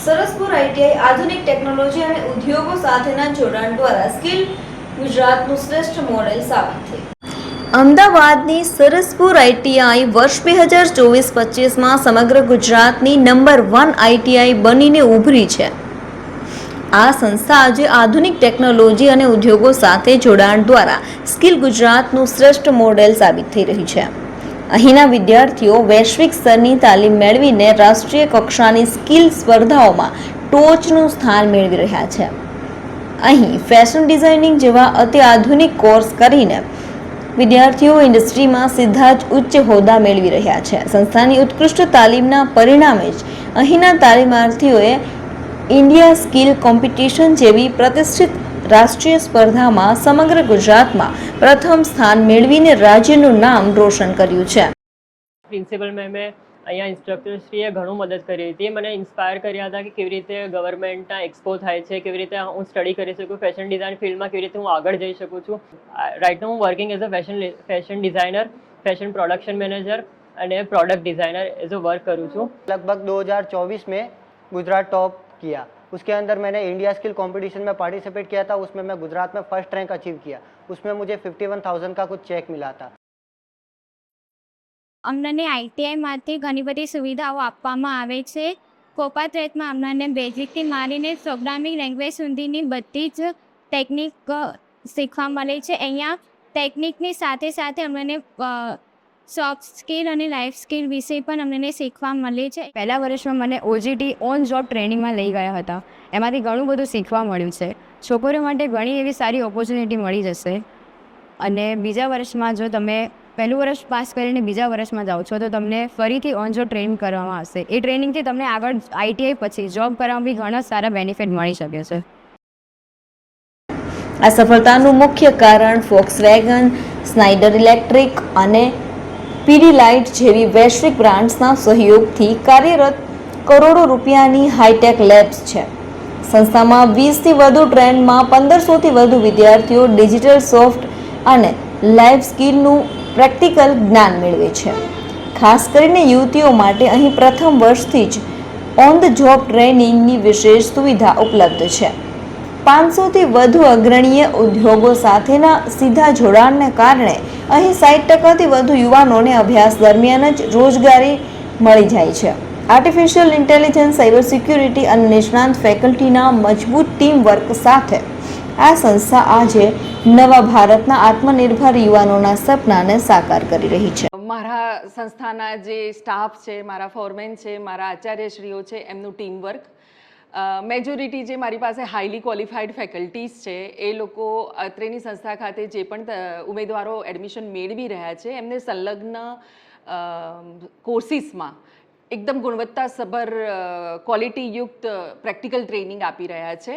Saraspur ITI આધુનિક technology અને ઉદ્યોગો સાથેના જોડાણ દ્વારા સ્કિલ ગુજરાતનું શ્રેષ્ઠ મોડેલ સાબિત થયું। અમદાવાદની સરસપુર આઈટીઆઈ વર્ષ 2024-25માં સમગ્ર ગુજરાતની નંબર 1 આઈટીઆઈ બનીને ઉભરી છે। આ સંસ્થા આજે આધુનિક ટેકનોલોજી અને ઉદ્યોગો સાથે જોડાણ દ્વારા સ્કિલ ગુજરાતનું શ્રેષ્ઠ મોડેલ સાબિત થઈ રહી છે। અહીંના વિદ્યાર્થીઓ વૈશ્વિક સ્તરની તાલીમ મેળવીને રાષ્ટ્રીય કક્ષાની સ્કિલ સ્પર્ધાઓમાં ટોચનું સ્થાન મેળવી રહ્યા છે। અહીં ફેશન ડિઝાઇનિંગ જેવા અત્યાધુનિક કોર્સ કરીને વિદ્યાર્થીઓ ઇન્ડસ્ટ્રીમાં સીધા જ ઉચ્ચ હોદ્દા મેળવી રહ્યા છે। સંસ્થાની ઉત્કૃષ્ટ તાલીમના પરિણામે જ અહીંના તાલીમાર્થીઓએ ઇન્ડિયા સ્કિલ કોમ્પિટિશન જેવી પ્રતિષ્ઠિત રાષ્ટ્રીય સ્પર્ધામાં સમગ્ર ગુજરાતમાં પ્રથમ સ્થાન મેળવીને રાજ્યનું નામ રોશન કર્યું છે। પ્રિન્સિપલ મેમે અહીંયા ઇન્સ્ટ્રક્ટરશ્રીએ ઘણું મદદ કરી હતી। મને ઇન્સ્પાયર કર્યા હતા કે કેવી રીતે ગવર્મેન્ટના એક્સપો થાય છે, કેવી રીતે હું સ્ટડી કરી શકું, ફેશન ડિઝાઇન ફિલ્ડમાં કેવી રીતે હું આગળ જઈ શકું છું। રાઇટ નાઉ હું working as a fashion designer, fashion production manager અને પ્રોडक्ट डिज़ाइनर एज अ वर्क करूँ छूँ। लगभग 2024 में गुजरात टॉप किया। उसके अंदर मैंने इंडिया स्किल कंपटीशन में पार्टिसिपेट किया था। उसमें मैं गुजरात में फर्स्ट रैंक अचीव किया। उसमें मुझे 51,000 का कुछ चेक मिला था। અમને આઈટીઆઈમાંથી ઘણી બધી સુવિધાઓ આપવામાં આવે છે। કોપા થ્રેડમાં અમને બેઝિકથી મારીને પ્રોગ્રામિંગ લેંગ્વેજ સુધીની બધી જ ટેકનિક શીખવા મળે છે। અહીંયા ટેકનિકની સાથે સાથે અમને સોફ્ટ સ્કિલ અને લાઈફ સ્કિલ વિશે પણ અમને શીખવા મળે છે। પહેલા વર્ષમાં મને ઓજીટી ઓન જોબ ટ્રેનિંગમાં લઈ ગયા હતા। એમાંથી ઘણું બધું શીખવા મળ્યું છે। છોકરીઓ માટે ઘણી એવી સારી ઓપોર્ચ્યુનિટી મળી જશે। અને બીજા વર્ષમાં જો તમે પહેલું વર્ષ પાસ કરીને બીજા વર્ષમાં જાઓ છો તો તમને ફરીથી ઓન જોબ ટ્રેનિંગ કરવામાં આવશે। એ ટ્રેનિંગથી તમને આગળ આઈટીઆઈ પછી જોબ કરવામાં બી ઘણા સારા બેનિફિટ મળી શકે છે। આ સફળતાનું મુખ્ય કારણ ફોક્સવેગન, સ્નાઇડર ઇલેક્ટ્રિક અને પીડીલાઇટ જેવી વૈશ્વિક બ્રાન્ડ્સના સહયોગથી કાર્યરત કરોડો રૂપિયાની હાઈટેક લેબ્સ છે। સંસ્થામાં 20થી વધુ ટ્રેન્ડમાં 1500થી વધુ વિદ્યાર્થીઓ ડિજિટલ સોફ્ટ અને લાઈફ સ્કિલનું પ્રેક્ટિકલ જ્ઞાન મેળવે છે। ખાસ કરીને યુવતીઓ માટે અહીં પ્રથમ વર્ષથી જ ઓન ધ જોબ ટ્રેનિંગની વિશેષ સુવિધા ઉપલબ્ધ છે। 500થી વધુ અગ્રણીય ઉદ્યોગો સાથેના સીધા જોડાણને કારણે અહીં 60%થી વધુ યુવાનોને અભ્યાસ દરમિયાન જ રોજગારી મળી જાય છે। આર્ટિફિશિયલ ઇન્ટેલિજન્સ, સાયબર સિક્યુરિટી અને નિષ્ણાંત ફેકલ્ટીના મજબૂત ટીમ વર્ક સાથે આ સંસ્થા આજે નવા ભારતના આત્મનિર્ભર યુવાનોના સપનાને સાકાર કરી રહી છે। મારા સંસ્થાના જે સ્ટાફ છે, મારા ફોરમેન છે, મારા આચાર્યશ્રીઓ છે, એમનું ટીમ વર્ક, મેજોરિટી જે મારી પાસે હાઈલી ક્વોલિફાઈડ ફેકલ્ટીઝ છે એ લોકો અત્રેની સંસ્થા ખાતે જે પણ ઉમેદવારો એડમિશન મેળવી રહ્યા છે એમને સંલગ્ન કોર્સિસમાં એકદમ ગુણવત્તાસભર ક્વોલિટીયુક્ત પ્રેક્ટિકલ ટ્રેનિંગ આપી રહ્યા છે।